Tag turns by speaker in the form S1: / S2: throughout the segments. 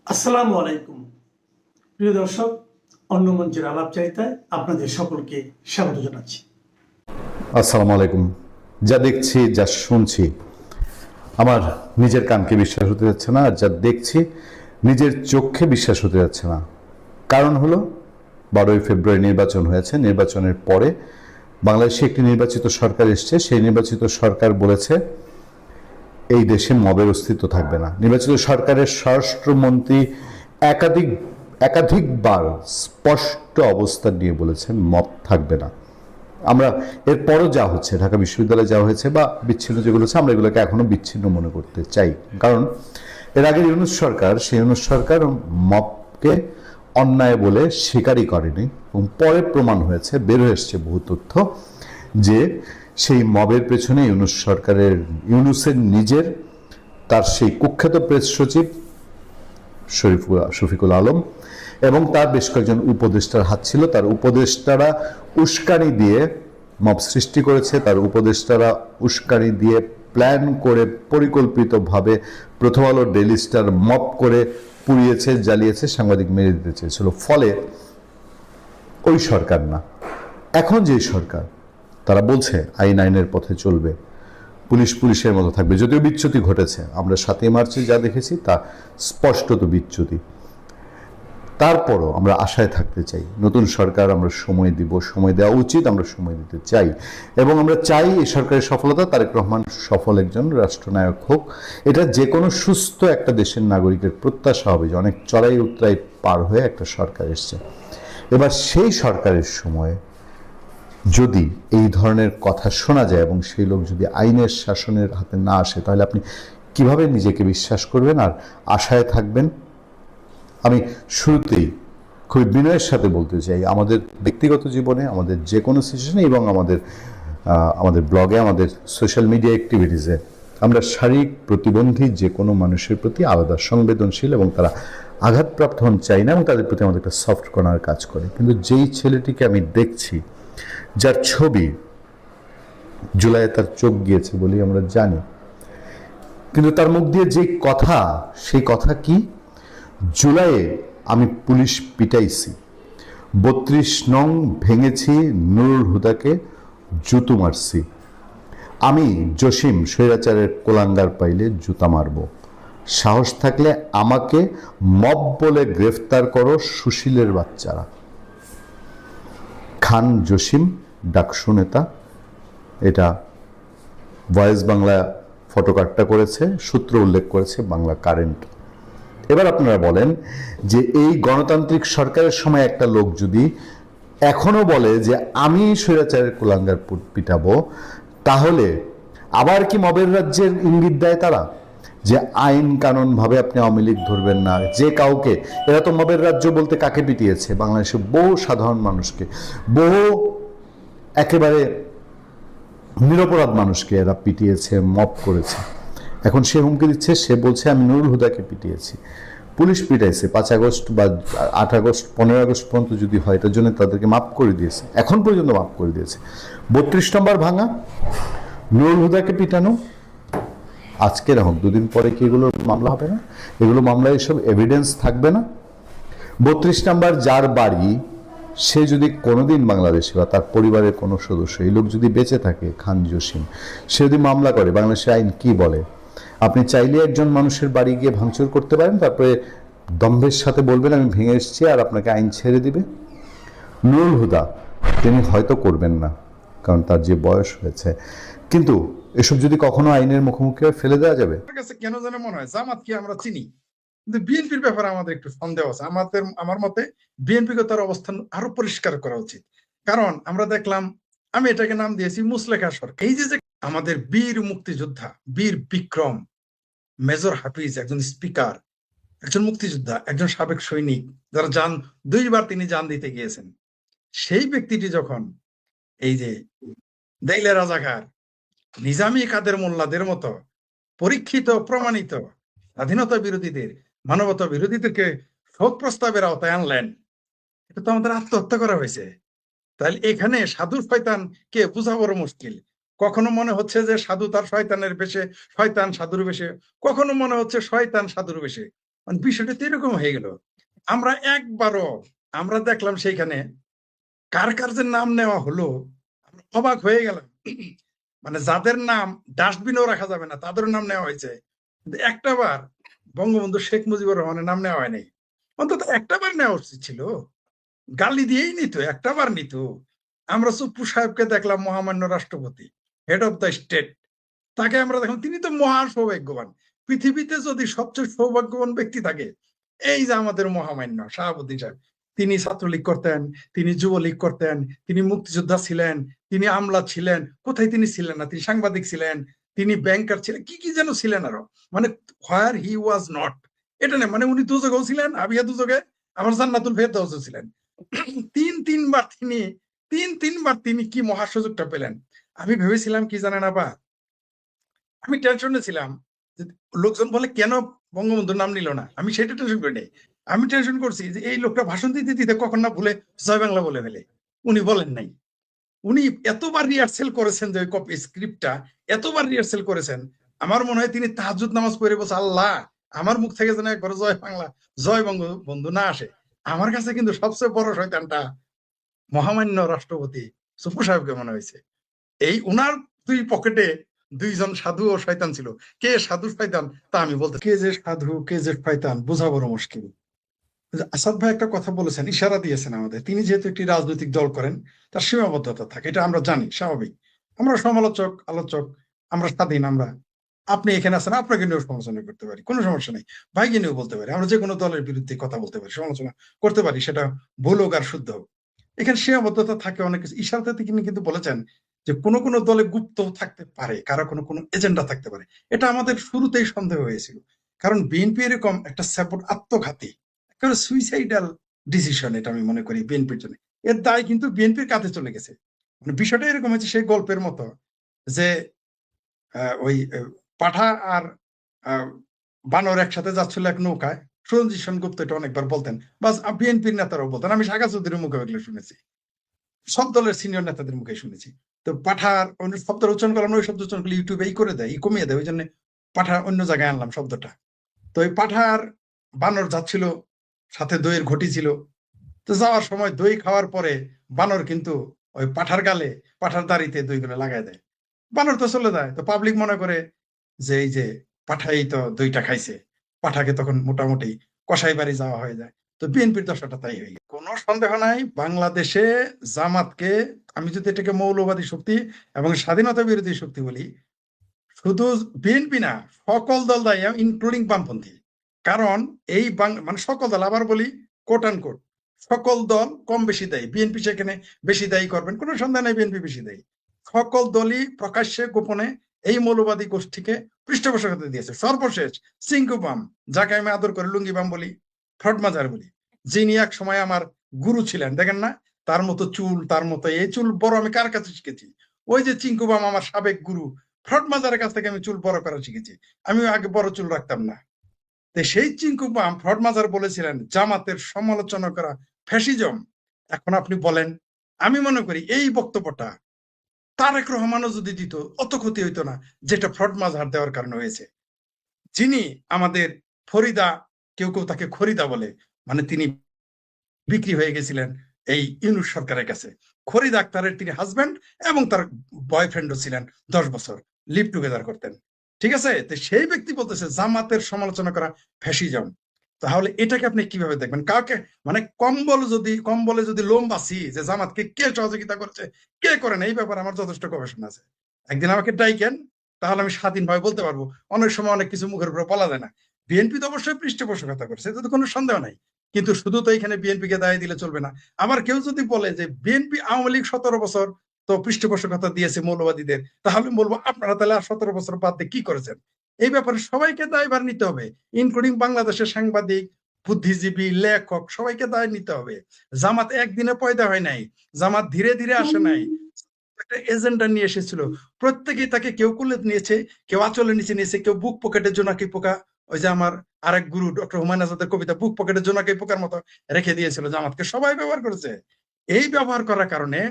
S1: আসসালামু আলাইকুম প্রিয় দর্শক, অন্য মঞ্চের আলাপচারিতায় আপনাদের সকলকে স্বাগত জানাচ্ছি।
S2: আসসালামু আলাইকুম। যা দেখছি, যা শুনছি, আমার নিজের কানকে বিশ্বাস হতে যাচ্ছে না, আর যা দেখছি নিজের চোখে বিশ্বাস হতে যাচ্ছে না। কারণ হলো 12ই ফেব্রুয়ারি নির্বাচন হয়েছে। নির্বাচনের পরে বাংলাদেশে একটি নির্বাচিত সরকার এসছে। সেই নির্বাচিত সরকার বলেছে এই দেশে মবের অস্তিত্ব থাকবে না। নির্বাচিত সরকারের স্বরাষ্ট্রমন্ত্রী একাধিকবার স্পষ্ট অবস্থান নিয়ে বলেছেন মব থাকবে না। আমরা এরপরও যা হচ্ছে, ঢাকা বিশ্ববিদ্যালয়ে যা হয়েছে বা বিচ্ছিন্ন যেগুলো হচ্ছে, আমরা এগুলোকে এখনো বিচ্ছিন্ন মনে করতে চাই। কারণ এর আগে ইউনূস সরকার, সেই ইউনূস সরকার মবকে অন্যায় বলে স্বীকারই করেনি, এবং পরে প্রমাণ হয়েছে, বের হয়ে এসছে বহু তথ্য যে সেই মবের পেছনে ইউনূসের নিজের, তার সেই কুখ্যাত প্রেস সচিব শফিকুল আলম এবং তার বেশ কয়েকজন উপদেষ্টার হাত ছিল। তার উপদেষ্টারা উস্কানি দিয়ে মব সৃষ্টি করেছে। তার উপদেষ্টারা উস্কানি দিয়ে প্ল্যান করে পরিকল্পিতভাবে প্রথম আলো, ডেইলি স্টার মব করে পুড়িয়েছে, জ্বালিয়েছে, সাংবাদিক মেরে দিতে চেয়েছিল। ফলে ওই সরকার না, এখন যে সরকার, তারা বলছে আইন আইনের পথে চলবে, পুলিশ পুলিশের মতো থাকবে। যদিও বিচ্যুতি ঘটেছে, আমরা 7ই মার্চে যা দেখেছি তা স্পষ্টত বিচ্যুতি। তারপরও আমরা আশায় থাকতে চাই, নতুন সরকার আমরা সময় দিব, সময় দেওয়া উচিত, আমরা সময় দিতে চাই, এবং আমরা চাই এই সরকারের সফলতা, তারেক রহমান সফল একজন রাষ্ট্রনায়ক হোক। এটা যে কোনো সুস্থ একটা দেশের নাগরিকের প্রত্যাশা হবে যে অনেক চড়াই উতরাই পার হয়ে একটা সরকার এসছে। এবার সেই সরকারের সময় যদি এই ধরনের কথা শোনা যায় এবং সেই লোক যদি আইনের শাসনের হাতে না আসে, তাহলে আপনি কিভাবে নিজেকে বিশ্বাস করবেন আর আশায় থাকবেন? আমি শুরুতেই খুবই বিনয়ের সাথে বলতে চাই, আমাদের ব্যক্তিগত জীবনে, আমাদের যে কোনো সিচুয়েশনে এবং আমাদের ব্লগে, আমাদের সোশ্যাল মিডিয়া অ্যাক্টিভিটিসে আমরা শারীরিক প্রতিবন্ধী যে কোনো মানুষের প্রতি আলাদা সংবেদনশীল, এবং তারা আঘাতপ্রাপ্ত হন চাই না, এবং তাদের প্রতি আমাদের একটা সফট কর্নার কাজ করে। কিন্তু যেই ছেলেটিকে আমি দেখছি, যার ছবি জুলাইয়ে তার চোখ গিয়েছে বলেই আমরা জানি, কিন্তু তার মুখ দিয়ে যে কথা, সেই কথা কি? জুলাইয়ে আমি পুলিশ পিটাইছি, 32 নং ভেঙেছি, নুরুল হুদাকে জুতো মারছি, আমি জসিম স্বৈরাচারের কোলাঙ্গার পাইলে জুতা মারব, সাহস থাকলে আমাকে মব বলে গ্রেফতার করো সুশীলের বাচ্চারা। খান জসিম, ডাকসু নেতা। এটা ভয়েস বাংলা ফটোকার্ডটা করেছে, সূত্র উল্লেখ করেছে বাংলা কারেন্ট। এবার আপনারা বলেন যে এই গণতান্ত্রিক সরকারের সময় একটা লোক যদি এখনো বলে যে আমি স্বৈরাচারের কুলাঙ্গার পিটাবো, তাহলে আবার কি মবের রাজ্যের ইঙ্গিত দেয় তারা? যে আইন কানুন ভাবে আপনি আওয়ামী লীগ ধরবেন না, যে কাউকে। এরা তো মবের রাজ্য বলতে কাকে পিটিয়েছে? বাংলাদেশে বহু সাধারণ মানুষকে, বহু একেবারে নিরপরাধ মানুষকে এরা পিটিয়েছে, মব করেছে। এখন সে হুমকি দিচ্ছে, সে বলছে আমি নুরুল হুদাকে পিটিয়েছি। পুলিশ পিটাইছে 5 আগস্ট বা 8 আগস্ট, 15 আগস্ট পর্যন্ত যদি হয়, এটার জন্য তাদেরকে মাফ করে দিয়েছে, এখন পর্যন্ত মাফ করে দিয়েছে। 32 নম্বর ভাঙা, নুরুল হুদাকে পিটানো, আজকে হোক, 2 দিন পরে কি এগুলোর মামলা হবে না? এগুলো মামলায় এসব এভিডেন্স থাকবে না? 32 নম্বর যার বাড়ি, সে যদি কোনোদিন বাংলাদেশে বা তার পরিবারের কোনো সদস্য, এই লোক যদি বেঁচে থাকে, খান জসিম, সে যদি মামলা করে, বাংলাদেশের আইন কি বলে? আপনি চাইলে একজন মানুষের বাড়ি গিয়ে ভাঙচুর করতে পারেন, তারপরে দম্ভের সাথে বলবেন আমি ভেঙে এসেছি, আর আপনাকে আইন ছেড়ে দিবে। নুরুল হুদা তিনি হয়তো করবেন না, কারণ তার যে বয়স হয়েছে, কিন্তু এসব যদি কখনো আইনের মুখোমুখি হয়, ফেলে দেওয়া যাবে।
S3: কেন যেন মনে হয় জামাতকে আমরা চিনি, কিন্তু বিএনপির ব্যাপারে আমাদের একটু সন্দেহ আছে। আমার মতে বিএনপিকে তার অবস্থান আরো পরিষ্কার করা উচিত। কারণ আমরা দেখলাম, আমি এটাকে নাম দিয়েছি মুসলেখা সরকার। এই যে আমাদের বীর মুক্তিযোদ্ধা, বীর বিক্রম, মেজর হাফিজ, একজন স্পিকার, একজন মুক্তিযোদ্ধা, একজন সাবেক সৈনিক, যারা দুইবার তিনি জান দিতে গিয়েছেন, সেই ব্যক্তিটি যখন এই যে দেইলে রাজাকার, নিজামী কাদের মোল্লাদের মতো পরীক্ষিত প্রমাণিত স্বাধীনতা বিরোধীদের, মানবতা বিরোধীদেরকে শোক প্রস্তাবের আওতায় আনলেন, এটা তো আমাদের আত্মহত্যা করা হয়েছে। তাহলে এখানে সাধু শয়তান কে বোঝা বড় মুশকিল। কখনো মনে হচ্ছে যে সাধু তার শয়তানের বেশে, শয়তান সাধুর বেশে, কখনো মনে হচ্ছে শয়তান সাধুর বেশে। মানে বিষয়টা তো এরকম হয়ে গেল। আমরা একবারও আমরা দেখলাম সেইখানে কার কার যে নাম নেওয়া হলো, আমরা অবাক হয়ে গেলাম। মানে যাদের নাম ডাস্টবিনেও রাখা যাবে না তাদের নাম নেওয়া হয়েছে, কিন্তু একটাবার বঙ্গবন্ধু শেখ মুজিবুর রহমানের নাম নেওয়া হয়নি। অন্তত একটাবার নেওয়া উচিত ছিল, গালি দিয়েই নিত, একটাবার নিত। আমরা সুপ্পু সাহেবকে দেখলাম মহামান্য রাষ্ট্রপতি, হেড অফ দ্য স্টেট, তাকে আমরা দেখলাম, তিনি তো মহা সৌভাগ্যবান। পৃথিবীতে যদি সবচেয়ে সৌভাগ্যবান ব্যক্তি থাকে, এই যে আমাদের মহামান্য শাহাবুদ্দিন সাহেব, তিনি ছাত্রলীগ করতেন, তিনি যুবলীগ করতেন, তিনি মুক্তিযোদ্ধা ছিলেন, তিনি আমলা ছিলেন, কোথায় তিনি ছিলেন না, তিনি সাংবাদিক ছিলেন, তিনি ব্যাংকার ছিলেন, কি কি যেন ছিলেন আরো, মানে হোয়ার হি ওয়াজ নট, এটা না, মানে উনি দুযোগেও ছিলেন, আবিয়া দুযোগে, আমার জান্নাতুল ফেরদাউসে ছিলেন। তিনবার তিনি কি মহাসুযোগটা পেলেন। আমি ভেবেছিলাম কি জানেন আপা, আমি টেনশনে ছিলাম যে লোকজন বলে কেন বঙ্গবন্ধুর নাম নিল না, আমি সেটা টেনশন করি নাই। আমি টেনশন করছি যে এই লোকটা ভাষণ দিতে দিতে কখন না ভুলে জয় বাংলা বলে ফেলে। উনি বলেন নাই, উনি এতবার রিহার্সেল করেছেন, যে কপি স্ক্রিপ্টটা এতবার রিহার্সেল করেছেন, আমার মনে হয় তিনি তাহাজ্জুদ নামাজ পড়ে বলছে, আল্লাহ আমার মুখ থেকে যেন একবার জয় বাংলা জয় বঙ্গবন্ধু না আসে। আমার কাছে কিন্তু সবচেয়ে বড় শয়তানটা মহামান্য রাষ্ট্রপতি সুপ্পু সাহেবকে মনে হয়েছে। এই উনার দুই পকেটে দুইজন সাধু ও শয়তান ছিল, কে সাধু শয়তান তা আমি বলতে, কে যে সাধু কে যে শয়তান বোঝা বড় মুশকিল। আসাদ ভাই একটা কথা বলেছেন, ইশারা দিয়েছেন আমাদের, তিনি যেহেতু একটি রাজনৈতিক দল করেন, তার সীমাবদ্ধতা থাকে, এটা আমরা জানি, স্বাভাবিক। আমরা সমালোচক আলোচক, আমরা স্বাধীন, আমরা, আপনি এখানে আছেন, আপনাকে নিয়েও সমালোচনা করতে পারি, কোনো সমস্যা নেই, ভাইকে নিয়েও বলতে পারি, আমরা যে কোনো দলের বিরুদ্ধে কথা বলতে পারি, সমালোচনা করতে পারি, সেটা ভুল হোক আর শুদ্ধ হোক। এখানে সীমাবদ্ধতা থাকে অনেক কিছু। ইশারাতে তিনি কিন্তু বলেছেন যে কোন কোন দলে গুপ্ত থাকতে পারে, কারো কোনো কোনো এজেন্ডা থাকতে পারে। এটা আমাদের শুরুতেই সন্দেহ হয়েছিল, কারণ বিএনপি এরকম একটা সাপোর্ট, আত্মঘাতী, একেবারে সুইসাইডাল ডিসিশন, এটা আমি মনে করি বিএনপির জন্য। এর দায় কিন্তু বিএনপির কাঁধে চলে গেছে। মানে বিষয়টা এরকম হচ্ছে সেই গল্পের মতো, যে ওই পাঠা আর বানর একসাথে যাচ্ছিল এক নৌকায়, সুরঞ্জিত সেনগুপ্ত এটা অনেকবার বলতেন, বাস বিএনপির নেতারাও বলতেন, আমি শাখা চৌধুরীর মুখে এগুলো শুনেছি, সব দলের সিনিয়র নেতাদের মুখে শুনেছি। তো পাঠার অন্য শব্দের উচ্চারণ করলাম, ওই শব্দ উচ্চারণ করলে ইউটিউবে করে দেয়, কমিয়ে দেয়, ওই জন্য পাঠা অন্য জায়গায় আনলাম শব্দটা। তো ওই পাঠার বানর যাচ্ছিল, সাথে দইয়ের ঘটি ছিল। তো যাওয়ার সময় দই খাওয়ার পরে বানর কিন্তু ওই পাঠার গালে, পাঠার দাড়িতে দই গুলো লাগাই দেয়। বানর তো চলে যায়, তো পাবলিক মনে করে যে এই যে পাঠাই তো দইটা খাইছে, পাঠাকে তখন মোটামুটি কসাই বাড়ি যাওয়া হয়ে যায়। তো বিএনপির দশাটা তাই হয়ে গেছে। কোনো সন্দেহ নাই, বাংলাদেশে জামাতকে, আমি যদি এটাকে মৌলবাদী শক্তি এবং স্বাধীনতা বিরোধী শক্তি বলি, শুধু বিএনপি না, সকল দল দায়ী, ইনক্লুডিং বামপন্থী। কারণ এই মানে সকল দল, আবার বলি কোট অ্যান্ড কোট, সকল দল কম বেশি দায়ী। বিএনপি সেখানে বেশি দায়ী করবেন, কোনো সন্দেহ নেই বিএনপি বেশি দায়ী। সকল দলই প্রকাশ্যে গোপনে এই মৌলবাদী গোষ্ঠীকে পৃষ্ঠপোষকতা দিয়েছে। সর্বশেষ সিংকুবাম, যাকে আমি আদর করে লুঙ্গিবাম বলি, ফ্রডমাজার বলি, যিনি এক সময় আমার গুরু ছিলেন, দেখেন না, তার মতো চুল, তার মতো এই চুল বড় আমি কার কাছে শিখেছি? ওই যে চিঙ্কুবাম আমার সাবেক গুরু, ফ্রডমাজারের কাছ থেকে আমি চুল বড় করা শিখেছি। আমি আগে বড় চুল রাখতাম না। সেই চিঙ্কুবাম ফ্রডমাজার বলেছিলেন জামাতের সমালোচনা করা ফ্যাসিজম। এখন আপনি বলেন, আমি মনে করি এই বক্তব্যটা তারেক রহমানও যদি দিত, অত ক্ষতি হইতো না যেটা ফ্রডমাজার দেওয়ার কারণে হয়েছে। যিনি আমাদের ফরিদা, কেউ কেউ তাকে খরিদা বলে, মানে তিনি বিক্রি হয়ে গেছিলেন এই ইউনূস সরকারের কাছে। খরিদ আক্তারের তিনি হাজবেন্ড, এবং তার বয়ফ্রেন্ডও ছিলেন, 10 বছর লিভ টুগেদার করতেন, ঠিক আছে? তো সেই ব্যক্তি বলতেছে জামাতের সমালোচনা করা ফ্যাসিজম। তাহলে এটাকে আপনি কিভাবে দেখবেন? কাউকে, মানে কম্বলে যদি লোম বাসি যে জামাতকে কে সহযোগিতা করেছে কে করেন, এই ব্যাপারে আমার যথেষ্ট গবেষণা আছে। একদিন আমাকে ডাইকেন, তাহলে আমি স্বাধীনভাবে বলতে পারবো। অনেক সময় অনেক কিছু মুখের উপরে বলা যায় না। বিএনপি তো অবশ্যই পৃষ্ঠপোষকতা করছে, এতে তো কোনো সন্দেহ নাই, কিন্তু শুধু তো এখানে বিএনপি কে দায় দিলে চলবে না। আবার কেউ যদি বলে যে বিএনপি আওয়ামী লীগ 17 বছর তো পৃষ্ঠপোষকতা দিয়েছে মৌলবাদীদের, তাহলে বলবো আপনারা তাহলে আর 17 বছর বাদ দিয়ে কি করেছেন? এই ব্যাপারে সবাইকে দায়ভার নিতে হবে, ইনক্লুডিং বাংলাদেশের সাংবাদিক, বুদ্ধিজীবী, লেখক, সবাইকে দায় নিতে হবে। জামাত একদিনে পয়দা হয় নাই, জামাত ধীরে ধীরে আসে নাই, একটা এজেন্ডা নিয়ে এসেছিল। প্রত্যেকেই তাকে, কেউ কুলে নিয়েছে, কেউ আঁচলের নিচে নিয়েছে, কেউ বুক পকেটের জোনাকি পোকা, ওই যে আমার আরেক গুরু ডক্টর হুমায়ুন আজাদের কবিতা, বুক পকেটের জোনাকি পোকার মতো রেখে দিয়েছিল জামাতকে, সবাই ব্যবহার করেছে। এই ব্যবহার করার কারণে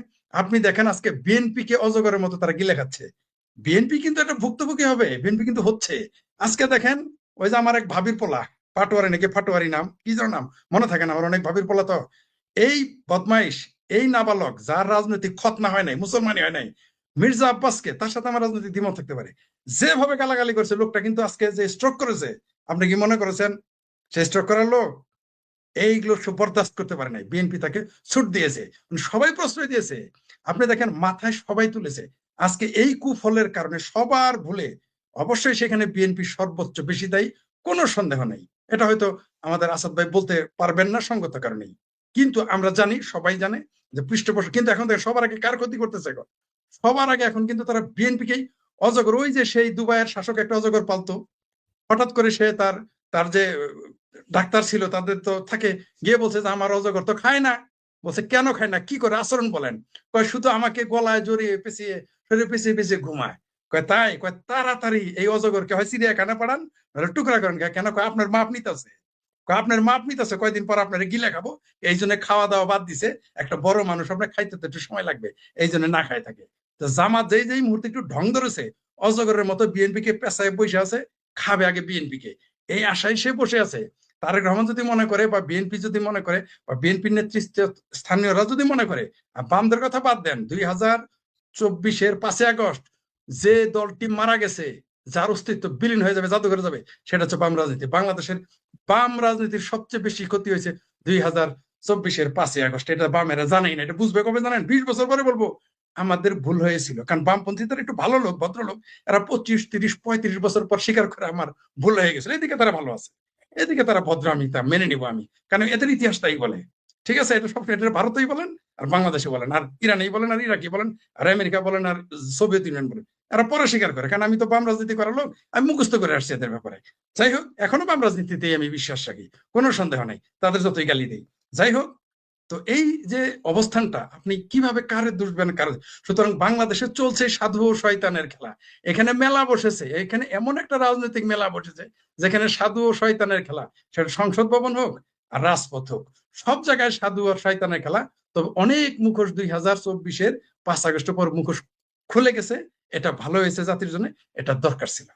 S3: আপনি দেখেন আজকে বিএনপি কে অজগরের মতো তারা গিলে খাচ্ছে। বিএনপি কিন্তু একটা ভুক্তভোগী হবে, বিএনপি কিন্তু হচ্ছে। আজকে দেখেন ওই যে আমার এক ভাবির পোলা, পাটোয়ারি নাকি ফাটোয়ারি নাম কি যেন নাম মনে থাকে না আমার, অনেক ভাবির পোলা তো। এই বদমাইশ, এই নাবালক যার রাজনৈতিক খতনা হয় নাই, মুসলমানই হয় নাই, মির্জা আব্বাসকে, তার সাথে আমার রাজনৈতিক দ্বিমত থাকতে পারে, যেভাবে গালাগালি করছে লোকটা, কিন্তু আজকে যে স্ট্রোক করেছে, আপনি কি মনে করেছেন সে স্ট্রোক করার লোক? এইগুলো সব বরদাস্ত করতে পারে নাই, বিএনপি তাকে ছুট দিয়েছে, সবাই প্রশ্রয় দিয়েছে। আপনি দেখেন মাথায় সবাই তুলেছে। আজকে এই কুফলের কারণে সবার ভুলে অবশ্যই সেখানে বিএনপি সর্বোচ্চ বেশি দায়ী, কোনো সন্দেহ নেই। এটা হয়তো আমাদের আসাদ ভাই বলতে পারবেন না সঙ্গত কারণেই, কিন্তু আমরা জানি, সবাই জানে যে পৃষ্ঠপোষক। কিন্তু এখন দেখেন সবার আগে কার ক্ষতি করতেছে এখন? সবার আগে এখন কিন্তু তারা বিএনপিকেই অজগর, ওই যে সেই দুবাইয়ের শাসক একটা অজগর পালতো, হঠাৎ করে সে তার তার যে ডাক্তার ছিল তাদের তো থাকে, গিয়ে বলছে যে আমার অজগর তো খায় না। বলছে কেন খায় না, কি করে আচরণ বলেন? কয় শুধু আমাকে গলায় জড়িয়ে পেঁচিয়ে শরীরে পেঁচিয়ে পেঁচিয়ে ঘুমায়। কয় তাই? কয় তাড়াতাড়ি এই অজগরকে হয় চিড়িয়াখানা পাঠান, নাহলে টুকরা করেন। কেন? কয় আপনার মাপ নিতেছে। কয় আপনার মাপ নিতেছে, কয়দিন পর আপনার গিলে খাবো, এই জন্য খাওয়া দাওয়া বাদ দিছে। একটা বড় মানুষ, আপনার খাইতে তো একটু সময় লাগবে, এই জন্য না খায় থাকে। তো জামাত যেই যেই মুহূর্তে একটু ঢং ধরেছে, অজগরের মতো বিএনপি কে পেঁচায় বসে আছে, খাবে আগে বিএনপি কে, এই আশায় সে বসে আছে। তারেক রহমান যদি মনে করে, বা বিএনপি যদি মনে করে, বা বিএনপির নেতৃত্ব স্থানীয়রা যদি মনে করে, আর বামদের কথা বাদ দেন, 2024-এর 5ই আগস্ট যে দলটি মারা গেছে, যার অস্তিত্ব বিলীন হয়ে যাবে, জাদুঘরে যাবে, সেটা হচ্ছে বাম রাজনীতি। বাংলাদেশের বাম রাজনীতির সবচেয়ে বেশি ক্ষতি হয়েছে 2024-এর 5ই আগস্ট। এটা বামেরা জানেই না, এটা বুঝবে কবে জানেন? 20 বছর পরে বলবো আমাদের ভুল হয়েছিল। কারণ বামপন্থীদের একটু ভালো লোক, ভদ্রলোক, এরা 25, 30, 35 বছর পর স্বীকার করে আমার ভুল হয়ে গেছিল। এদিকে তারা ভালো আছে, এদিকে তারা ভদ্র, আমি তা মেনে নিবো আমি, কারণ এদের ইতিহাসটাই বলে। ঠিক আছে, এটা সব, এটা ভারতেই বলেন, আর বাংলাদেশে বলেন, আর ইরানেই বলেন, আর ইরাকি বলেন, আর আমেরিকা বলেন, আর সোভিয়েত ইউনিয়ন বলেন, এরা পরে স্বীকার করে। কারণ আমি তো বাম রাজনীতি করার লোক, আমি মুখস্থ করে আসছি এদের ব্যাপারে। যাই হোক, এখনো বাম রাজনীতিতেই আমি বিশ্বাস রাখি, কোনো সন্দেহ নাই, তাদের যতই গালি দেই। যাই হোক, তো এই যে অবস্থানটা, আপনি কিভাবে কারে দুষবেন কারে? সুতরাং বাংলাদেশে চলছে সাধু ও শয়তানের খেলা। এখানে মেলা বসেছে, এখানে এমন একটা রাজনৈতিক মেলা বসেছে যেখানে সাধু ও শয়তানের খেলা। সেটা সংসদ ভবন হোক আর রাজপথ হোক, সব জায়গায় সাধু আর শয়তানের খেলা। তবে অনেক মুখোশ 2024-এর 5 আগস্টের পর মুখোশ খুলে গেছে। এটা ভালো হয়েছে জাতির জন্য, এটা দরকার ছিল।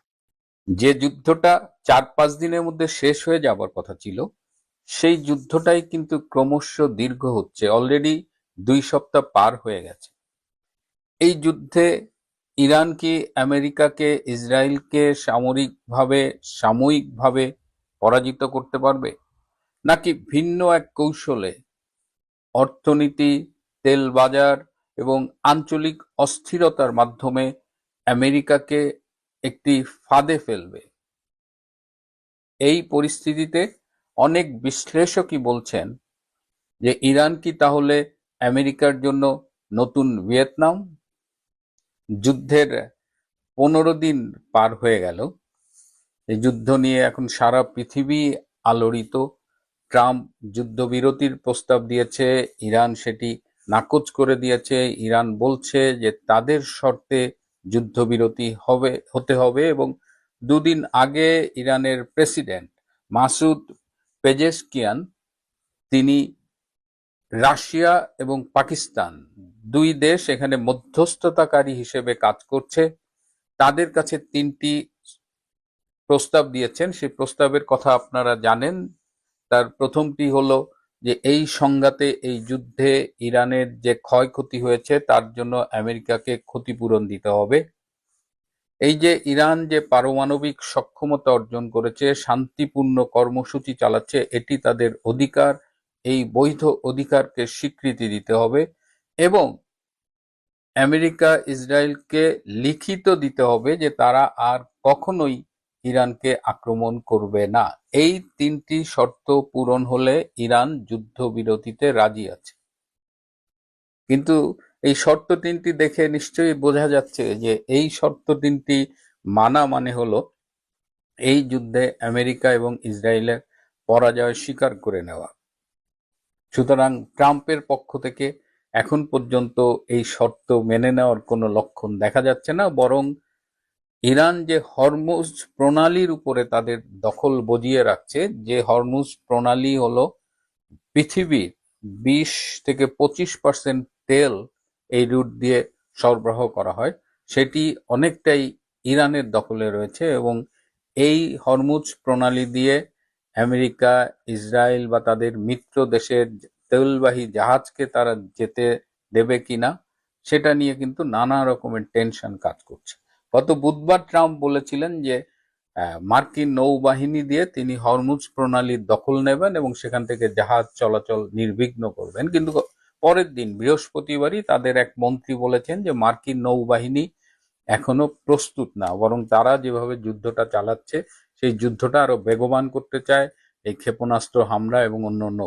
S4: যে যুদ্ধটা 4-5 দিনের মধ্যে শেষ হয়ে যাবার কথা ছিল, সেই যুদ্ধটাই কিন্তু ক্রমশ দীর্ঘ হচ্ছে। অলরেডি 2 সপ্তাহ পার হয়ে গেছে। এই যুদ্ধে ইরান কি আমেরিকাকে, ইসরায়েলকে সাময়িকভাবে পরাজিত করতে পারবে, নাকি ভিন্ন এক কৌশলে অর্থনীতি, তেল বাজার এবং আঞ্চলিক অস্থিরতার মাধ্যমে আমেরিকাকে একটি ফাঁদে ফেলবে? এই পরিস্থিতিতে অনেক বিশ্লেষকই বলছেন যে ইরান কি তাহলে আমেরিকার জন্য নতুন ভিয়েতনাম? যুদ্ধের 15 দিন পার হয়ে গেল। এই যুদ্ধ নিয়ে এখন সারা পৃথিবী আলোড়িত। ট্রাম্প যুদ্ধবিরতির প্রস্তাব দিয়েছে, ইরান সেটি নাকচ করে দিয়েছে। ইরান বলছে যে তাদের শর্তে যুদ্ধবিরতি হতে হবে, এবং 2 দিন আগে ইরানের প্রেসিডেন্ট মাসুদ পেজেশকিয়ান, তিনি রাশিয়া এবং পাকিস্তান, 2 দেশ এখানে মধ্যস্থতাকারী হিসেবে কাজ করছে, তাদের কাছে 3টি প্রস্তাব দিয়েছেন। সেই প্রস্তাবের কথা আপনারা জানেন। তার প্রথমটি হলো যে এই সংঘাতে, এই যুদ্ধে ইরানের যে ক্ষয়ক্ষতি হয়েছে তার জন্য আমেরিকাকে ক্ষতিপূরণ দিতে হবে। এই যে ইরান যে পারমাণবিক সক্ষমতা অর্জন করেছে, শান্তিপূর্ণ কর্মসূচি চালাচ্ছে, এটি তাদের অধিকার। এই বৈধ অধিকারকে স্বীকৃতি দিতে হবে, এবং আমেরিকা ইসরায়েলকে লিখিত দিতে হবে যে তারা আর কখনোই ইরানকে আক্রমণ করবে না। এই 3টি শর্ত পূরণ হলে ইরান যুদ্ধবিরতিতে রাজি আছে। কিন্তু এই শর্ত 3টি দেখে নিশ্চয়ই বোঝা যাচ্ছে যে এই শর্ত 3টি মানা মানে হলো এই যুদ্ধে আমেরিকা এবং ইসরায়েলের পরাজয় স্বীকার করে নেওয়া। সুতরাং ট্রাম্পের পক্ষ থেকে এখন পর্যন্ত এই শর্ত মেনে নেওয়ার কোনো লক্ষণ দেখা যাচ্ছে না, বরং ইরান যে হরমুজ প্রণালীর উপরে তাদের দখল বজিয়ে রাখছে, যে হরমুজ প্রণালী হলো পৃথিবীর 20-25% তেল এই রুট দিয়ে সরবরাহ করা হয়, সেটি অনেকটাই ইরানের দখলে রয়েছে, এবং এই হরমুজ প্রণালী দিয়ে আমেরিকা, ইসরায়েল বা তাদের মিত্র দেশের তেলবাহী জাহাজকে তারা যেতে দেবে কিনা সেটা নিয়ে কিন্তু নানা রকমের টেনশন কাজ করছে। গত বুধবার ট্রাম্প বলেছিলেন যে মার্কিন নৌবাহিনী দিয়ে তিনি হরমুজ প্রণালীর দখল নেবেন এবং সেখান থেকে জাহাজ চলাচল নির্বিঘ্ন করবেন, কিন্তু পরের দিন বৃহস্পতিবারই তাদের এক মন্ত্রী বলেছেন যে মার্কিন নৌবাহিনী এখনো প্রস্তুত না, বরং তারা যেভাবে যুদ্ধটা চালাচ্ছে সেই যুদ্ধটা আরো বেগবান করতে চায়। এই ক্ষেপণাস্ত্র হামলা এবং অন্যান্য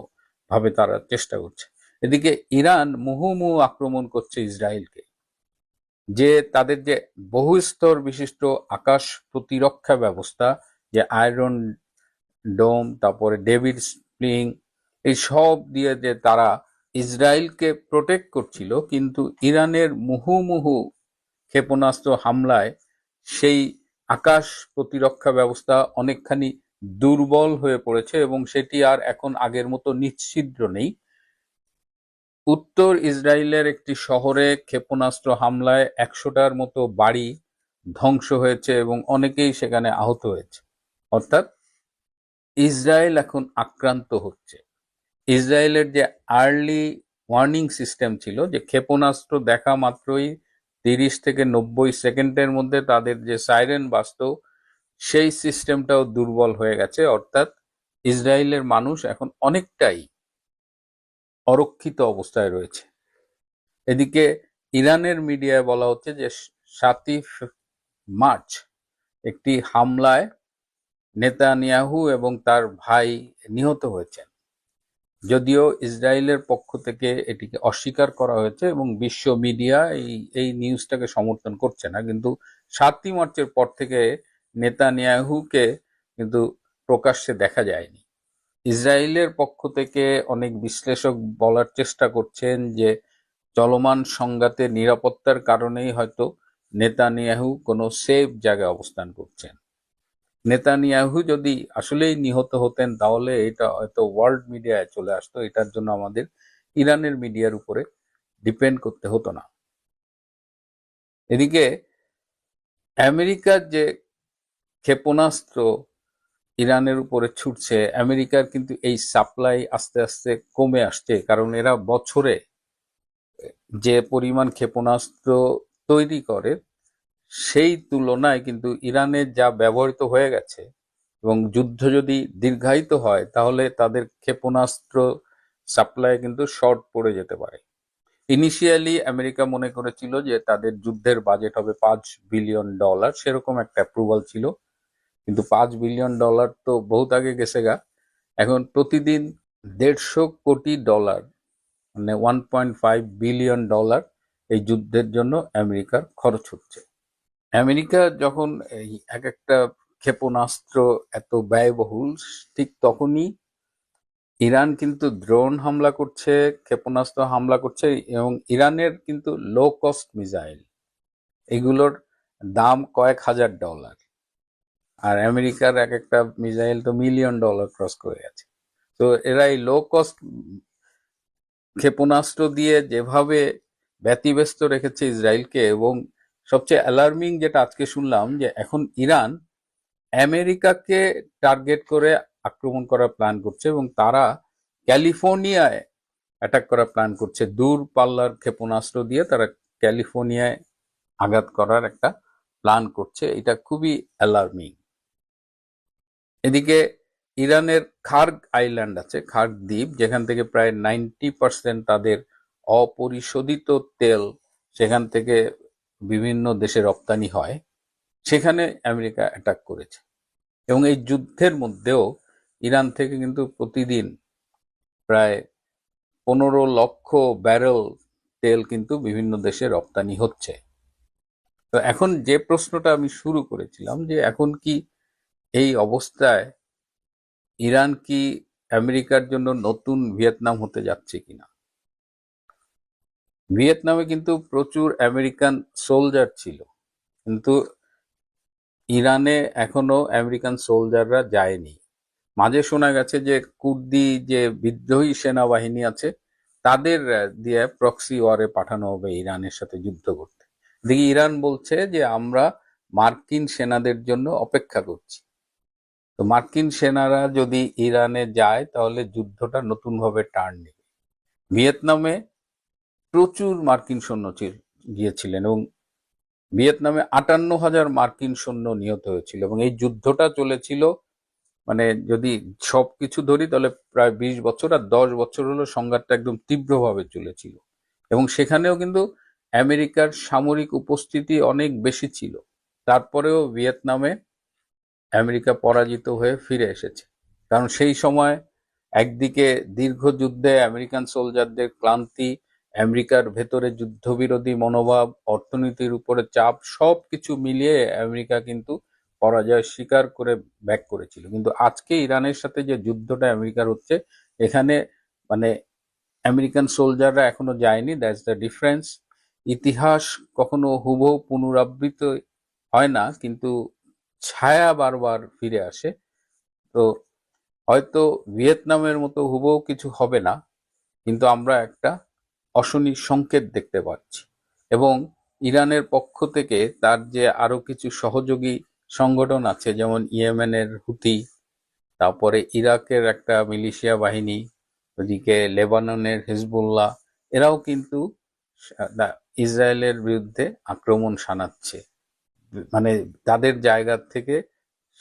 S4: ভাবে তারা চেষ্টা করছে। এদিকে ইরান মুহুর্মুহু আক্রমণ করছে ইসরায়েলকে, যে তাদের যে বহুস্তর বিশিষ্ট আকাশ প্রতিরক্ষা ব্যবস্থা, যে আয়রন ডোম, তারপরে ডেভিড স্প্রিং, এই সব দিয়ে যে তারা ইসরায়েলকে প্রোটেক্ট করছিল, কিন্তু ইরানের মুহুর্মুহু ক্ষেপণাস্ত্র হামলায় সেই আকাশ প্রতিরক্ষা ব্যবস্থা অনেকখানি দুর্বল হয়ে পড়েছে এবং সেটি আর এখন আগের মতো নিশ্ছিদ্র নেই। উত্তর ইসরায়েলের একটি শহরে ক্ষেপণাস্ত্র হামলায় 100টার মতো বাড়ি ধ্বংস হয়েছে এবং অনেকেই সেখানে আহত হয়েছে। অর্থাৎ ইসরায়েল এখন আক্রান্ত হচ্ছে। ইসরায়েলের যে আর্লি ওয়ার্নিং সিস্টেম ছিল, যে ক্ষেপণাস্ত্র দেখা মাত্রই 30 থেকে 90 সেকেন্ডের মধ্যে তাদের যে সাইরেন বাজতো, সেই সিস্টেমটাও দুর্বল হয়ে গেছে। অর্থাৎ ইসরায়েলের মানুষ এখন অনেকটাই অরক্ষিত অবস্থায় রয়েছে। এদিকে ইরানের মিডিয়ায় বলা হচ্ছে যে 7ই মার্চ একটি হামলায় নেতানিয়াহু এবং তার ভাই নিহত হয়েছেন। যদিও ইসরায়েলের পক্ষ থেকে এটিকে অস্বীকার করা হয়েছে এবং বিশ্ব মিডিয়া এই নিউজটাকে সমর্থন করছে না, কিন্তু 7ই মার্চের পর থেকে নেতানিয়াহুকে কিন্তু প্রকাশ্যে দেখা যায়নি। ইসরায়েলের পক্ষ থেকে অনেক বিশ্লেষক বলার চেষ্টা করছেন যে চলমান সংঘাতে নিরাপত্তার কারণেই হয়তো নেতানিয়াহু কোনো সেফ জায়গায় অবস্থান করছেন। নেতানিয়াহু যদি আসলেই নিহত হতেন তাহলে এটা হয়তো ওয়ার্ল্ড মিডিয়ায় চলে আসতো। এটার জন্য আমাদের ইরানের মিডিয়ার উপরে ডিপেন্ড করতে হতো না। এদিকে আমেরিকার যে ক্ষেপণাস্ত্র ইরানের উপরে ছুটছে, আমেরিকার কিন্তু এই সাপ্লাই আস্তে আস্তে কমে আসছে, কারণ এরা বছরে যে পরিমাণ ক্ষেপণাস্ত্র তৈরি করে সেই তুলনায় কিন্তু ইরানের যা ব্যবহৃত হয়ে গেছে, এবং যুদ্ধ যদি দীর্ঘায়িত হয় তাহলে তাদের ক্ষেপণাস্ত্র সাপ্লাই কিন্তু শর্ট পড়ে যেতে পারে। ইনিশিয়ালি আমেরিকা মনে করেছিল যে তাদের যুদ্ধের বাজেট হবে $5 বিলিয়ন, সেরকম একটা অ্যাপ্রুভাল ছিল, কিন্তু $5 বিলিয়ন তো বহুত আগে গেছে গা। এখন প্রতিদিন $150 কোটি, মানে $1.5 বিলিয়ন এই যুদ্ধের জন্য আমেরিকার খরচ হচ্ছে। আমেরিকা যখন এই এক একটা ক্ষেপণাস্ত্র এত ব্যয়বহুল, ঠিক তখনই ইরান কিন্তু ড্রোন হামলা করছে, ক্ষেপণাস্ত্র হামলা করছে, এবং ইরানের কিন্তু লো কস্ট মিসাইল, এগুলোর দাম কয়েক $1,000, আর আমেরিকার এক একটা মিসাইল তো $1 মিলিয়ন ক্রস করে গেছে। তো এরা এই লো কস্ট ক্ষেপণাস্ত্র দিয়ে যেভাবে ব্যতিব্যস্ত রেখেছে ইসরায়েলকে, এবং সবচেয়ে অ্যালার্মিং যেটা আজকে শুনলাম যে এখন ইরান আমেরিকাকে টার্গেট করে আক্রমণ করার প্ল্যান করছে এবং তারা ক্যালিফোর্নিয়ায় অ্যাটাক করার প্ল্যান করছে। দূরপাল্লার ক্ষেপণাস্ত্র দিয়ে তারা ক্যালিফোর্নিয়ায় আঘাত করার একটা প্ল্যান করছে। এটা খুবই অ্যালার্মিং। এদিকে ইরানের খার্গ আইল্যান্ড আছে, খার্গ দ্বীপ, যেখান থেকে প্রায় 90% তাদের অপরিশোধিত তেল সেখান থেকে বিভিন্ন দেশে রপ্তানি হয়, সেখানে আমেরিকা অ্যাটাক করেছে। এবং এই যুদ্ধের মধ্যেও ইরান থেকে কিন্তু প্রতিদিন প্রায় 15 লক্ষ ব্যারেল তেল কিন্তু বিভিন্ন দেশে রপ্তানি হচ্ছে। তো এখন যে প্রশ্নটা আমি শুরু করেছিলাম, যে এখন কি এই অবস্থায় ইরান কি আমেরিকার জন্য নতুন ভিয়েতনাম হতে যাচ্ছে কিনা? ভিয়েতনামে কিন্তু প্রচুর আমেরিকান সোলজার ছিল, কিন্তু ইরানে এখনো আমেরিকান সোলজাররা যায়নি। মাঝে শোনা গেছে যে কুর্দি যে বিদ্রোহী সেনাবাহিনী আছে তাদের দিয়ে প্রক্সি ওয়ারে পাঠানো হবে ইরানের সাথে যুদ্ধ করতে। দেখি ইরান বলছে যে আমরা মার্কিন সেনাদের জন্য অপেক্ষা করছি। তো মার্কিন সেনারা যদি ইরানে যায় তাহলে যুদ্ধটা নতুনভাবে টার্ন নেবে। ভিয়েতনামে প্রচুর মার্কিন সৈন্য গিয়েছিলেন এবং ভিয়েতনামে 58,000 মার্কিন সৈন্য নিহত হয়েছিল এবং এই যুদ্ধটা চলেছিল, মানে যদি সবকিছু ধরি তাহলে প্রায় 20 বছর, আর 10 বছর হলো সংঘাতটা একদম তীব্রভাবে চলেছিল। এবং সেখানেও কিন্তু আমেরিকার সামরিক উপস্থিতি অনেক বেশি ছিল। তারপরেও ভিয়েতনামে আমেরিকা পরাজিত হয়ে ফিরে এসেছে, কারণ সেই সময় একদিকে দীর্ঘ যুদ্ধে আমেরিকান সোলজারদের ক্লান্তি, আমেরিকার ভেতরে যুদ্ধবিরোধী মনোভাব, অর্থনীতির উপরে চাপ, সবকিছু মিলিয়ে আমেরিকা কিন্তু পরাজয় স্বীকার করে ব্যাক করেছিল। কিন্তু আজকে ইরানের সাথে যে যুদ্ধটা আমেরিকার হচ্ছে, এখানে মানে আমেরিকান সোলজাররা এখনো যায়নি, দ্যাটস দ্য ডিফারেন্স। ইতিহাস কখনো হুবহু পুনরাবৃত্ত হয় না, কিন্তু ছায়া বারবার ফিরে আসে। তো হয়তো ভিয়েতনামের মতো হুবহু কিছু হবে না, কিন্তু আমরা একটা অশনি সংকেত দেখতে পাচ্ছি। এবং ইরানের পক্ষ থেকে তার যে আরো কিছু সহযোগী সংগঠন আছে, যেমন ইয়েমেনের হুতি, তারপরে ইরাকের একটা মিলিশিয়া বাহিনী, ওদিকে লেবাননের হিজবুল্লাহ, এরাও কিন্তু ইসরায়েলের বিরুদ্ধে আক্রমণ শানাচ্ছে। মানে তাদের জায়গা থেকে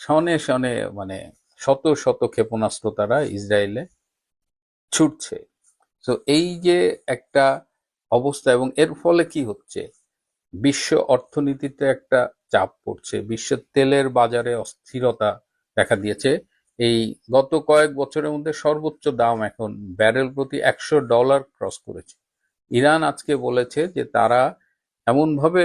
S4: শনে শনে, মানে শত শত ক্ষেপণাস্ত্র তারা ইসরায়েলে ছুটছে। তো এই যে একটা অবস্থা, এবং এর ফলে কি হচ্ছে, বিশ্ব অর্থনীতিতে একটা চাপ পড়ছে, বিশ্ব তেলের বাজারে অস্থিরতা দেখা দিয়েছে। এই গত কয়েক বছরের মধ্যে সর্বোচ্চ দাম এখন ব্যারেল প্রতি $100 ক্রস করেছে। ইরান আজকে বলেছে যে তারা এমনভাবে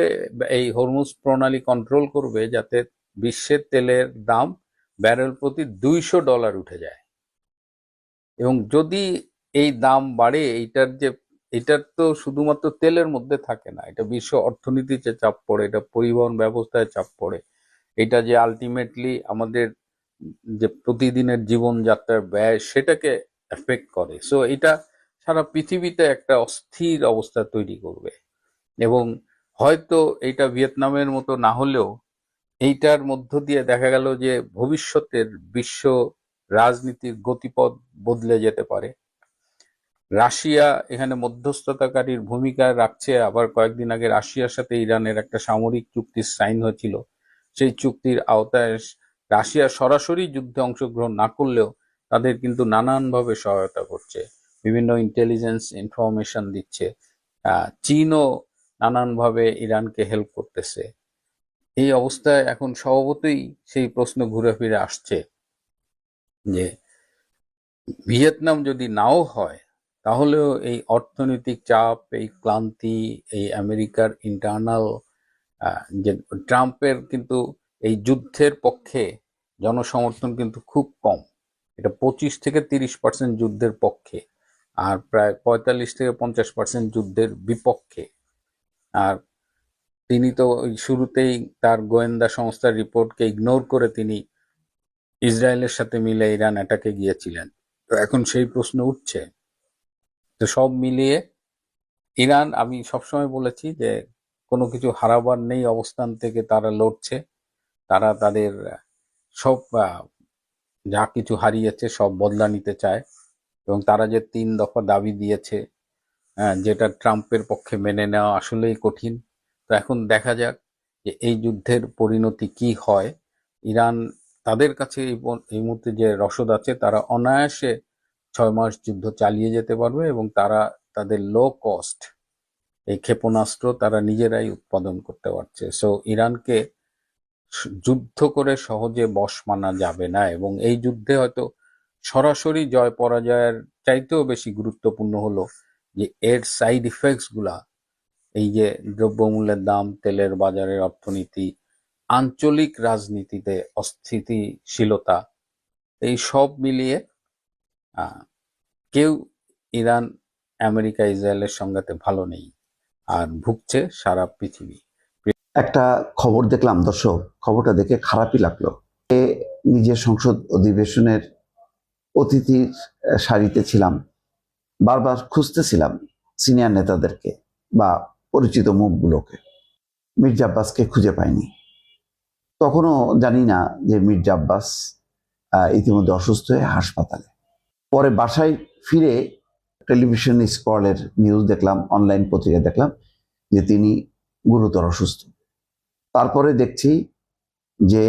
S4: এই হরমুজ প্রণালী কন্ট্রোল করবে যাতে বিশ্বের তেলের দাম ব্যারেল প্রতি $200 উঠে যায়। এবং যদি এই দাম বাড়ে, এটার তো শুধুমাত্র তেলের মধ্যে থাকে না, এটা বিশ্ব অর্থনীতিতে চাপ পড়ে, এটা পরিবহন ব্যবস্থায় চাপ পড়ে, এটা যে আলটিমেটলি আমাদের যে প্রতিদিনের জীবনযাত্রার ব্যয় সেটাকে এফেক্ট করে। সো এটা সারা পৃথিবীতে একটা অস্থির অবস্থা তৈরি করবে। এবং হয়তো এটা ভিয়েতনামের মতো না হলেও এইটার মধ্য দিয়ে দেখা গেল যে ভবিষ্যতের বিশ্ব রাজনীতির গতিপথ বদলে যেতে পারে। রাশিয়া এখানে মধ্যস্থতাকারীর ভূমিকা রাখছে। আবার কয়েকদিন আগে রাশিয়ার সাথে ইরানের একটা সামরিক চুক্তি সাইন হয়েছিল। সেই চুক্তির আওতায় রাশিয়া সরাসরি যুদ্ধে অংশগ্রহণ না করলেও তাদের কিন্তু নানানভাবে সহায়তা করছে, বিভিন্ন ইন্টেলিজেন্স ইনফরমেশন দিচ্ছে। চীনও নানানভাবে ইরানকে হেল্প করতেছে। এই অবস্থায় এখন স্বভাবতই সেই প্রশ্ন ঘুরে ফিরে আসছে যে ভিয়েতনাম যদি নাও হয় তাহলেও এই অর্থনৈতিক চাপ, এই ক্লান্তি, এই আমেরিকার ইন্টারনাল যে ট্রাম্পের কিন্তু এই যুদ্ধের পক্ষে জনসমর্থন কিন্তু খুব কম। এটা 25-30% যুদ্ধের পক্ষে, আর প্রায় 45-50% যুদ্ধের বিপক্ষে। আর তিনি তো ওই শুরুতেই তার গোয়েন্দা সংস্থার রিপোর্টকে ইগনোর করে তিনি ইসরায়েলের সাথে মিলে ইরান অ্যাটাকে গিয়েছিলেন। তো এখন সেই প্রশ্ন উঠছে। তো সব মিলিয়ে ইরান, আমি সবসময় বলেছি যে কোনো কিছু হারাবার নেই অবস্থান থেকে তারা লড়ছে। তারা তাদের সব যা কিছু হারিয়েছে সব বদলা নিতে চায়, এবং তারা যে 3 দফা দাবি দিয়েছে, যেটা ট্রাম্পের পক্ষে মেনে নেওয়া আসলেই কঠিন। তো এখন দেখা যাক যে এই যুদ্ধের পরিণতি কি হয়। ইরান, তাদের কাছে এই মুহূর্তে যে রসদ আছে, তারা অনায়াসে 6 মাস যুদ্ধ চালিয়ে যেতে পারবে, এবং তারা তাদের লো কস্ট এই ক্ষেপণাস্ত্র তারা নিজেরাই উৎপাদন করতে পারছে। সো ইরানকে যুদ্ধ করে সহজে বশ মানা যাবে না, এবং এই যুদ্ধে হয়তো সরাসরি জয় পরাজয়ের চাইতেও বেশি গুরুত্বপূর্ণ হলো যে এর সাইড ইফেক্টস গুলা, এই যে দ্রব্যমূল্যের দাম, তেলের বাজারের অর্থনীতি, আঞ্চলিক রাজনীতিতে অস্থিতিশীলতা, এই সব মিলিয়ে কেউ ইরান, আমেরিকা, ইসরায়েলের সংঘাতে ভালো নেই, আর ভুগছে সারা পৃথিবী।
S5: একটা খবর দেখলাম দর্শক, খবরটা দেখে খারাপই লাগলো। নিজের সংসদ অধিবেশনের অতিথির সারিতে ছিলাম, বারবার খুঁজতেছিলাম সিনিয়র নেতাদেরকে বা পরিচিত মুখগুলোকে। মির্জা আব্বাসকে খুঁজে পাইনি। তখনও জানি না যে মির্জা আব্বাস ইতিমধ্যে অসুস্থ হয়ে হাসপাতালে। পরে বাসায় ফিরে টেলিভিশন স্ক্রলের নিউজ দেখলাম, অনলাইন পত্রিকা দেখলাম যে তিনি গুরুতর অসুস্থ। তারপরে দেখছি যে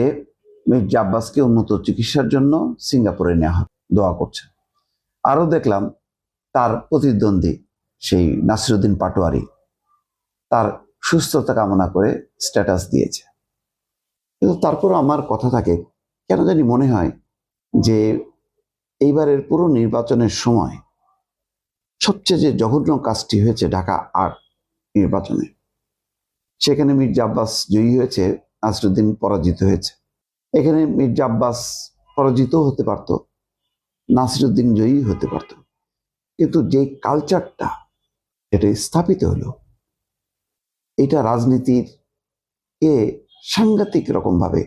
S5: মির্জা আব্বাসকে উন্নত চিকিৎসার জন্য সিঙ্গাপুরে নেওয়া হয়, দোয়া করছে। আরও দেখলাম তার প্রতিদ্বন্দ্বী সেই নাসিরুদ্দিন পাটোয়ারি তার সুস্থতা কামনা করে স্ট্যাটাস দিয়েছে। কিন্তু তারপর আমার কথা থাকে, কেন জানি মনে হয় যে এইবারের পুরো নির্বাচনের সময় সবচেয়ে যে জঘন্য কাজটি হয়েছে ঢাকা ৮ নির্বাচনে, সেখানে মির্জা আব্বাস জয়ী হয়েছে, নাসিরুদ্দিন পরাজিত হয়েছে। এখানে মির্জা আব্বাস পরাজিত হতে পারত, নাসিরুদ্দিন জয়ী হতে পারত, কিন্তু যে কালচারটা এটা স্থাপিত হলো, এটা রাজনীতির কে সাংঘাতিক রকম ভাবে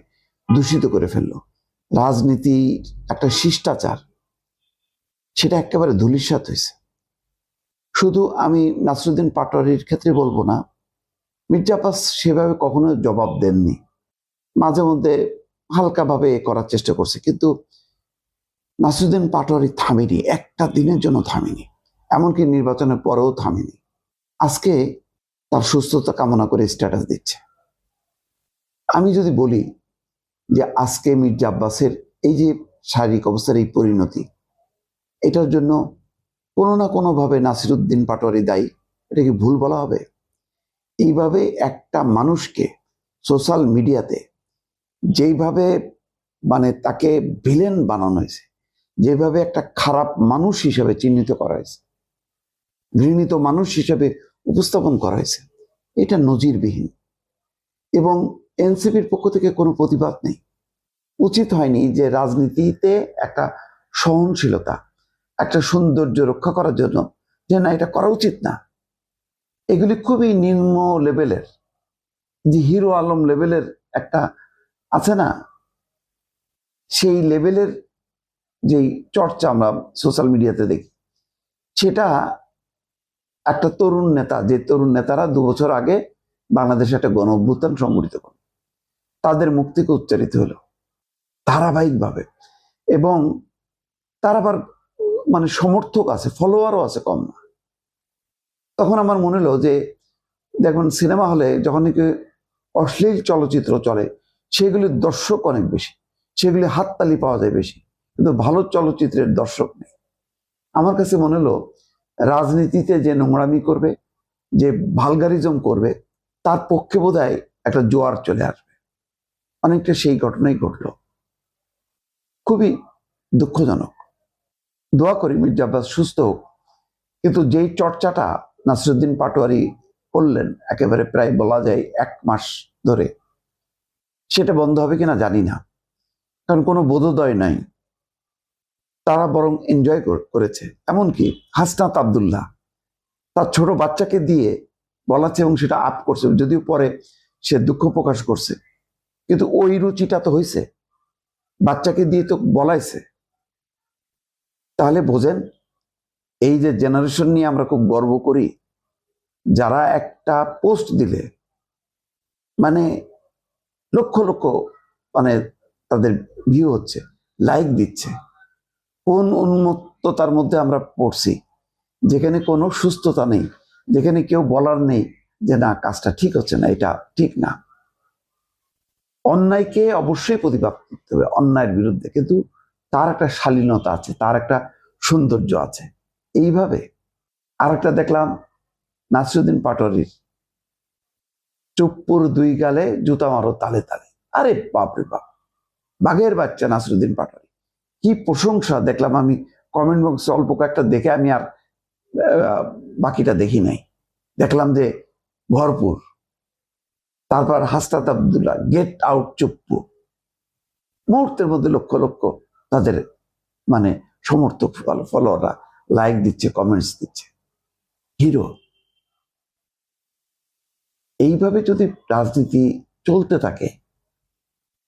S5: দূষিত করে ফেললো। রাজনীতির একটা শিষ্টাচার সেটা একেবারে ধূলিসাৎ হয়েছে। শুধু আমি নাসিরুদ্দিন পাটোয়ারির ক্ষেত্রে বলবো না, মির্জা আব্বাস সেভাবে কখনো জবাব দেননি, মাঝে মধ্যে হালকাভাবে করার চেষ্টা করছে, কিন্তু নাসিরুদ্দিন পাটোয়ারি থামেনি, একটা দিনের জন্য থামেনি, এমনকি নির্বাচনের পরেও থামেনি। আজকে তার সুস্থতা কামনা করে স্ট্যাটাস দিচ্ছে। আমি যদি বলি যে আজকে মির্জা আব্বাসের এই যে শারীরিক অবস্থার এই পরিণতি, এটার জন্য কোনো না কোনোভাবে নাসিরুদ্দিন পাটোয়ারি দায়ী, এটা কি ভুল বলা হবে? এইভাবে একটা মানুষকে সোশ্যাল মিডিয়াতে যেইভাবে মানে তাকে ভিলেন বানানো হয়েছে, যেভাবে একটা খারাপ মানুষ হিসেবে চিহ্নিত করা হয়েছে, ঘৃণিত মানুষ হিসেবে উপস্থাপন করা হয়েছে, এটা নজিরবিহীন। এবং এনসিপির পক্ষ থেকে কোনো প্রতিবাদ নেই। উচিত হয়নি যে রাজনীতিতে একটা সহনশীলতা, একটা সৌন্দর্য রক্ষা করার জন্য যে না এটা করা উচিত না, এগুলি খুবই নিম্ন লেভেলের, যে হিরো আলম লেভেলের একটা আছে না, সেই লেভেলের যেই চর্চা আমরা সোশ্যাল মিডিয়াতে দেখি, সেটা একটা তরুণ নেতা, যে তরুণ নেতারা 2 বছর আগে বাংলাদেশে একটা গণ অভ্যুত্থান সংগঠিত করে, তাদের মুখ থেকে উচ্চারিত হলো ধারাবাহিকভাবে, এবং তার আবার মানে সমর্থক আছে, ফলোয়ারও আছে কম না। তখন আমার মনে হলো যে দেখুন, সিনেমা হলে যখন নাকি অশ্লীল চলচ্চিত্র চলে, সেগুলির দর্শক অনেক বেশি, সেগুলি হাততালি পাওয়া যায় বেশি, কিন্তু ভালো চলচ্চিত্রের দর্শক নেই। আমার কাছে মনে হলো রাজনীতিতে যে নোংরামি করবে, যে ভালগারিজম করবে, তার পক্ষে বোধহয় একটা জোয়ার চলে আসবে। অনেকটা সেই ঘটনাই ঘটলো। খুবই দুঃখজনক। দোয়া করি মির্জা আব্বাস সুস্থ হোক, কিন্তু যেই চর্চাটা নাসিরুদ্দিন পাটোয়ারি করলেন একেবারে প্রায় বলা যায় 1 মাস ধরে, সেটা বন্ধ হবে কিনা জানি না, কারণ কোনো বোধোদয় নাই। তারা বরং এনজয় করেছে। এমনকি হাসনাত আব্দুল্লাহ তার ছোট বাচ্চাকে দিয়ে বলাচ্ছে এবং সেটা আপ করছে, যদিও পরে সে দুঃখ প্রকাশ করছে, কিন্তু ওই রুচিটা তো হয়েছে, বাচ্চাকে দিয়ে তো বলাইছে। তাহলে বোঝেন, এই যে জেনারেশন নিয়ে আমরা খুব গর্ব করি, যারা একটা পোস্ট দিলে মানে লক্ষ লক্ষ মানে তাদের ভিউ হচ্ছে, লাইক দিচ্ছে, কোন উন্মত্ততার মধ্যে আমরা পড়ছি, যেখানে কোনো সুস্থতা নেই, যেখানে কেউ বলার নেই যে না কাজটা ঠিক হচ্ছে না, এটা ঠিক না। অন্যায়কে অবশ্যই প্রতিবাদ করতে হবে, অন্যায়ের বিরুদ্ধে, কিন্তু তার একটা শালীনতা আছে, তার একটা সৌন্দর্য আছে। এইভাবে আরেকটা দেখলাম নাসিরুদ্দিন পাটোয়ারির চুপ্পুর 2 গালে জুতা মারো তালে তালে। আরে বাপরে বাপ, বাঘের বাচ্চা নাসিরুদ্দিন পাটোয়ারি, কি প্রশংসা দেখলাম আমি কমেন্ট বক্সে। অল্প কয়েকটা দেখে আমি আর বাকিটা দেখি নাই, দেখলাম যে ভরপুর। তারপর হাসনাত আব্দুল্লাহ, গেট আউট চুপ্পু, মুহূর্তের মধ্যে লক্ষ লক্ষ তাদের মানে সমর্থক ফলোয়াররা লাইক দিচ্ছে, কমেন্টস দিচ্ছে, হিরো। এইভাবে যদি রাজনীতি চলতে থাকে,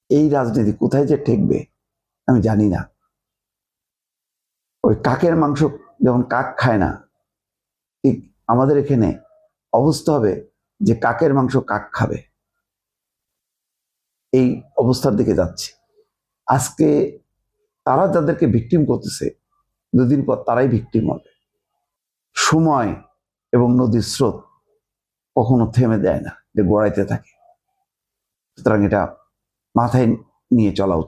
S5: এই রাজনীতি কোথায় যে ঠেকবে আমি জানি না। ওই কাকের মাংস যেমন কাক খায় না, ঠিক আমাদের এখানে অবস্থা হবে যে কাকের মাংস কাক খাবে, এই অবস্থার দিকে যাচ্ছে। আজকে তারা যাদেরকে ভিকটিম করতেছে দুদিন পর তারাই ভিকটিম হবে। সময় এবং নদীর স্রোত কখনো থেমে দেয় না, যে গড়াইতে থাকে। সুতরাং এটা মাথায় নিয়ে চলা উচিত।